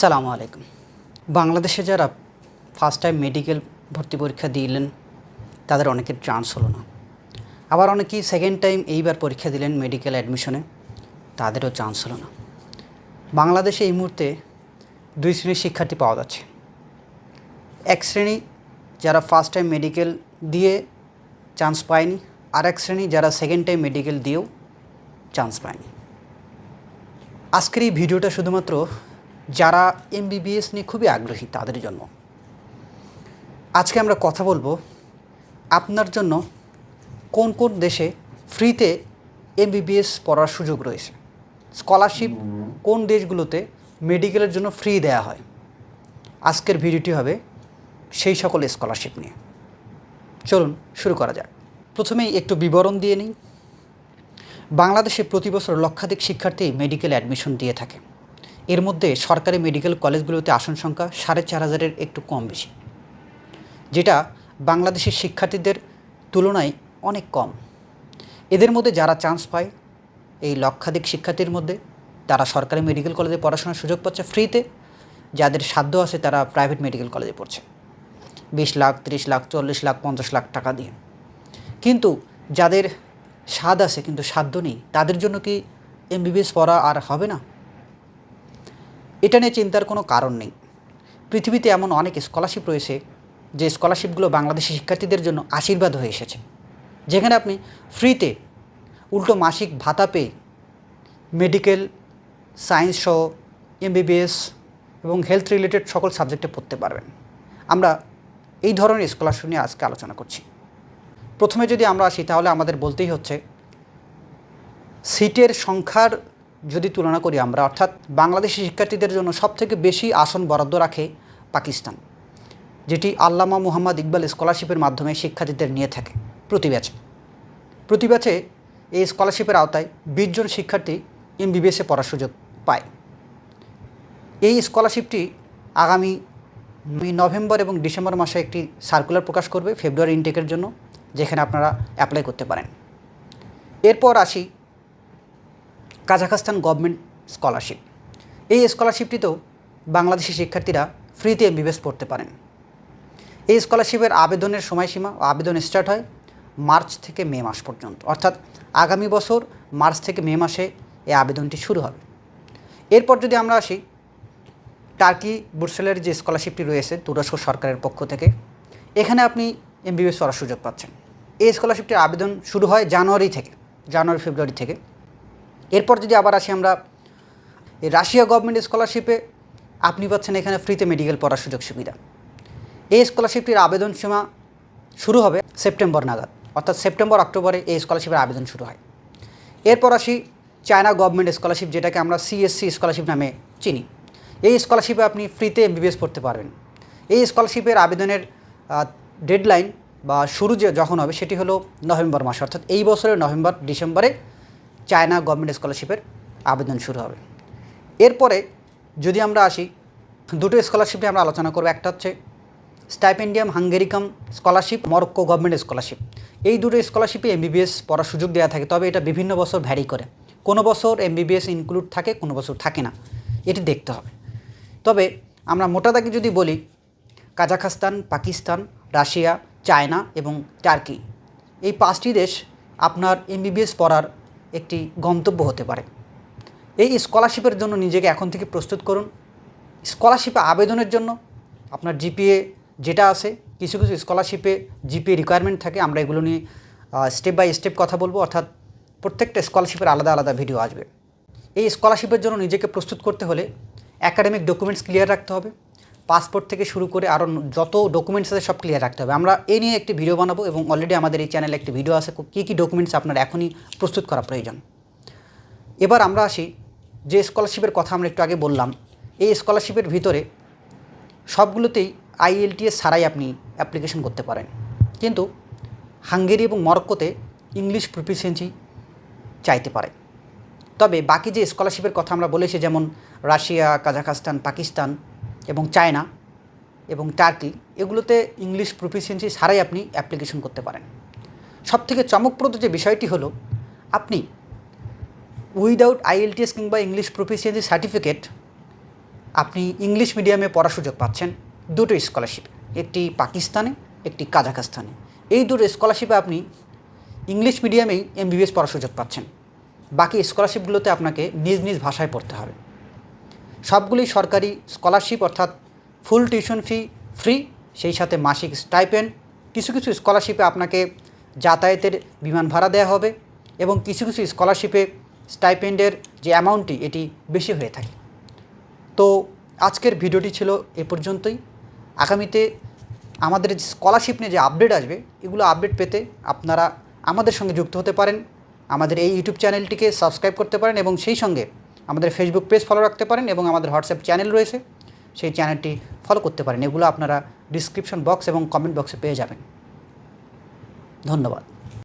সালামু আলাইকুম। বাংলাদেশে যারা ফার্স্ট টাইম মেডিকেল ভর্তি পরীক্ষা দিলেন তাদের অনেকের চান্স হলো না, আবার অনেকেই সেকেন্ড টাইম এইবার পরীক্ষা দিলেন মেডিকেল অ্যাডমিশনে, তাদেরও চান্স হলো না। বাংলাদেশে এই মুহূর্তে দুই শ্রেণীর শিক্ষার্থী পাওয়া যাচ্ছে। এক শ্রেণী যারা ফার্স্ট টাইম মেডিকেল দিয়ে চান্স পায়নি, আর এক শ্রেণী যারা সেকেন্ড টাইম মেডিকেল দিয়েও চান্স পায়নি। আজকের এই ভিডিওটা শুধুমাত্র যারা এমবিবিএস নিয়ে খুবই আগ্রহী তাদের জন্য। আজকে আমরা কথা বলবো আপনার জন্য কোন কোন দেশে ফ্রিতে এমবিবিএস পড়ার সুযোগ রয়েছে, স্কলারশিপ কোন দেশগুলোতে মেডিকেলের জন্য ফ্রি দেয়া হয়। আজকের ভিডিওটি হবে সেই সকল স্কলারশিপ নিয়ে। চলুন শুরু করা যাক। প্রথমেই একটু বিবরণ দিয়ে নিই। বাংলাদেশে প্রতি বছর লক্ষাধিক শিক্ষার্থী মেডিকেল অ্যাডমিশন দিয়ে থাকে। এর মধ্যে সরকারি মেডিকেল কলেজগুলোতে আসন সংখ্যা ৪,৫০০-এর একটু কম বেশি, যেটা বাংলাদেশের শিক্ষার্থীদের তুলনায় অনেক কম। এদের মধ্যে যারা চান্স পায়, এই লক্ষাধিক শিক্ষার্থীর মধ্যে তারা সরকারি মেডিকেল কলেজে পড়াশোনার সুযোগ পাচ্ছে ফ্রিতে। যাদের সাধ্য আছে তারা প্রাইভেট মেডিকেল কলেজে পড়ছে ২০ লাখ, ৩০ লাখ, ৪০ লাখ, ৫০ লাখ টাকা দিয়ে। কিন্তু যাদের স্বাদ আছে কিন্তু সাধ্য নেই, তাদের জন্য কি এমবিবিএস পড়া আর হবে না? এটা নিয়ে চিন্তার কোনো কারণ নেই। পৃথিবীতে এমন অনেক স্কলারশিপ রয়েছে যে স্কলারশিপগুলো বাংলাদেশি শিক্ষার্থীদের জন্য আশীর্বাদ হয়ে এসেছে, যেখানে আপনি ফ্রিতে উল্টো মাসিক ভাতা পেয়ে মেডিকেল, সায়েন্স সহ এমবিবিএস এবং হেলথ রিলেটেড সকল সাবজেক্টে পড়তে পারবেন। আমরা এই ধরনের স্কলারশিপ নিয়ে আজকে আলোচনা করছি। প্রথমে যদি আমরা আসি তাহলে আমাদের বলতেই হচ্ছে সিটের সংখ্যার যদি তুলনা করি আমরা, অর্থাৎ বাংলাদেশি শিক্ষার্থীদের জন্য সবথেকে বেশি আসন বরাদ্দ রাখে পাকিস্তান, যেটি আল্লামা মুহাম্মদ ইকবাল স্কলারশিপের মাধ্যমে শিক্ষার্থীদের নিয়ে থাকে প্রতি ব্যাচে এই স্কলারশিপের আওতায় ২০ জন শিক্ষার্থী এমবিবিএসে পড়ার সুযোগ পায়। এই স্কলারশিপটি আগামী নভেম্বর এবং ডিসেম্বর মাসে একটি সার্কুলার প্রকাশ করবে ফেব্রুয়ারি ইনটেকের জন্য, যেখানে আপনারা অ্যাপ্লাই করতে পারেন। এরপর আসি কাজাখস্তান গভর্নমেন্ট স্কলারশিপ। এই স্কলারশিপটিতেও বাংলাদেশি শিক্ষার্থীরা ফ্রিতে এমবিবিএস পড়তে পারেন। এই স্কলারশিপের আবেদনের সময়সীমা ও আবেদন স্টার্ট হয় মার্চ থেকে মে মাস পর্যন্ত, অর্থাৎ আগামী বছর মার্চ থেকে মে মাসে এই আবেদনটি শুরু হবে। এরপর যদি আমরা আসি টার্কি বুরসেলের যে স্কলারশিপটি রয়েছে তুরস্ক সরকারের পক্ষ থেকে, এখানে আপনি এমবিবিএস পড়ার সুযোগ পাচ্ছেন। এই স্কলারশিপটির আবেদন শুরু হয় জানুয়ারি ফেব্রুয়ারি থেকে। এরপর যদি আবার আসি আমরা এই রাশিয়া গভর্নমেন্ট স্কলারশিপে, আপনি পাচ্ছেন এখানে ফ্রিতে মেডিকেল পড়ার সুযোগ সুবিধা। এই স্কলারশিপটির আবেদন সীমা শুরু হবে সেপ্টেম্বর নাগাদ, অর্থাৎ সেপ্টেম্বর অক্টোবরে এই স্কলারশিপের আবেদন শুরু হয়। এরপর আসি চায়না গভর্নমেন্ট স্কলারশিপ, যেটাকে আমরা সিএসসি স্কলারশিপ নামে চিনি। এই স্কলারশিপে আপনি ফ্রিতে এমবিবিএস পড়তে পারবেন। এই স্কলারশিপের আবেদনের ডেডলাইন বা শুরু যখন হবে সেটি হলো নভেম্বর মাস, অর্থাৎ এই বছরের নভেম্বর ডিসেম্বরে চায়না গভর্নমেন্ট স্কলারশিপের আবেদন শুরু হবে। এরপরে যদি আমরা আসি দুটো স্কলারশিপ নিয়ে আমরা আলোচনা করব। একটা হচ্ছে স্টাইপেন্ডিয়াম হাঙ্গেরিকাম স্কলারশিপ, মরক্কো গভর্নমেন্ট স্কলারশিপ। এই দুটো স্কলারশিপে এমবিবিএস পড়ার সুযোগ দেওয়া থাকে, তবে এটা বিভিন্ন বছর ভ্যারি করে। কোনো বছর এমবিবিএস ইনক্লুড থাকে, কোনো বছর থাকে না, এটি দেখতে হবে। তবে আমরা মোটা দাগে যদি বলি, কাজাখস্তান, পাকিস্তান, রাশিয়া, চায়না এবং টার্কি, এই 5টি দেশ আপনার এমবিবিএস পড়ার একটি গন্তব্য হতে পারে। এই স্কলারশিপের জন্য নিজেকে এখন থেকে প্রস্তুত করুন। স্কলারশিপে আবেদনের জন্য আপনার জিপিএ যেটা আছে, কিছু কিছু স্কলারশিপে জিপিএ রিকোয়ারমেন্ট থাকে, আমরা এগুলো নিয়ে স্টেপ বাই স্টেপ কথা বলবো, অর্থাৎ প্রত্যেকটা স্কলারশিপের আলাদা আলাদা ভিডিও আসবে। এই স্কলারশিপের জন্য নিজেকে প্রস্তুত করতে হলে অ্যাকাডেমিক ডকুমেন্টস ক্লিয়ার রাখতে হবে, পাসপোর্ট থেকে শুরু করে আরও যত ডকুমেন্টস আছে সব ক্লিয়ার রাখতে হবে। আমরা এই নিয়ে একটি ভিডিও বানাবো এবং অলরেডি আমাদের এই চ্যানেলে একটি ভিডিও আছে কী কী ডকুমেন্টস আপনার এখনই প্রস্তুত করা প্রয়োজন। এবার আমরা আসি যে স্কলারশিপের কথা আমরা একটু আগে বললাম, এই স্কলারশিপের ভিতরে সবগুলোতেই আইএলটিএস ছাড়াই আপনি অ্যাপ্লিকেশন করতে পারেন, কিন্তু হাঙ্গেরি এবং মরক্কোতে ইংলিশ প্রফিসিয়েন্সি চাইতে পারে। তবে বাকি যে স্কলারশিপের কথা আমরা বলেছি, যেমন রাশিয়া, কাজাখস্তান, পাকিস্তান এবং চায়না এবং টার্কি, এগুলোতে ইংলিশ প্রফিসিয়েন্সি ছাড়াই আপনি অ্যাপ্লিকেশন করতে পারেন। সবথেকে চমকপ্রদ যে বিষয়টি হলো, আপনি উইদাউট আইএলটিএস কিংবা ইংলিশ প্রফিসিয়েন্সি সার্টিফিকেট আপনি ইংলিশ মিডিয়ামে পড়ার সুযোগ পাচ্ছেন দুটো স্কলারশিপ, একটি পাকিস্তানে, একটি কাজাখস্তানে। এই দুটো স্কলারশিপে আপনি ইংলিশ মিডিয়ামেই এমবিবিএস পড়ার সুযোগ পাচ্ছেন। বাকি স্কলারশিপগুলোতে আপনাকে নিজ নিজ ভাষায় পড়তে হবে। সবগুলি সরকারি স্কলারশিপ, অর্থাৎ ফুল টিউশন ফি ফ্রি, সেই সাথে মাসিক স্টাইপেন্ড। কিছু কিছু স্কলারশিপে আপনাকে যাতায়াতের বিমান ভাড়া দেওয়া হবে এবং কিছু কিছু স্কলারশিপে স্টাইপেন্ডের যে অ্যামাউন্টটি এটি বেশি হয়ে থাকে। তো আজকের ভিডিওটি ছিল এ পর্যন্তই। আগামীতে আমাদের স্কলারশিপ নিয়ে যে আপডেট আসবে, এগুলো আপডেট পেতে আপনারা আমাদের সঙ্গে যুক্ত হতে পারেন। আমাদের এই ইউটিউব চ্যানেলটিকে সাবস্ক্রাইব করতে পারেন এবং সেই সঙ্গে আমাদের ফেসবুক পেজ ফলো রাখতে পারেন এবং আমাদের হোয়াটসঅ্যাপ চ্যানেল রয়েছে, সেই চ্যানেলটি ফলো করতে পারেন। এগুলো আপনারা ডিসক্রিপশন বক্স এবং কমেন্ট বক্সে পেয়ে যাবেন। ধন্যবাদ।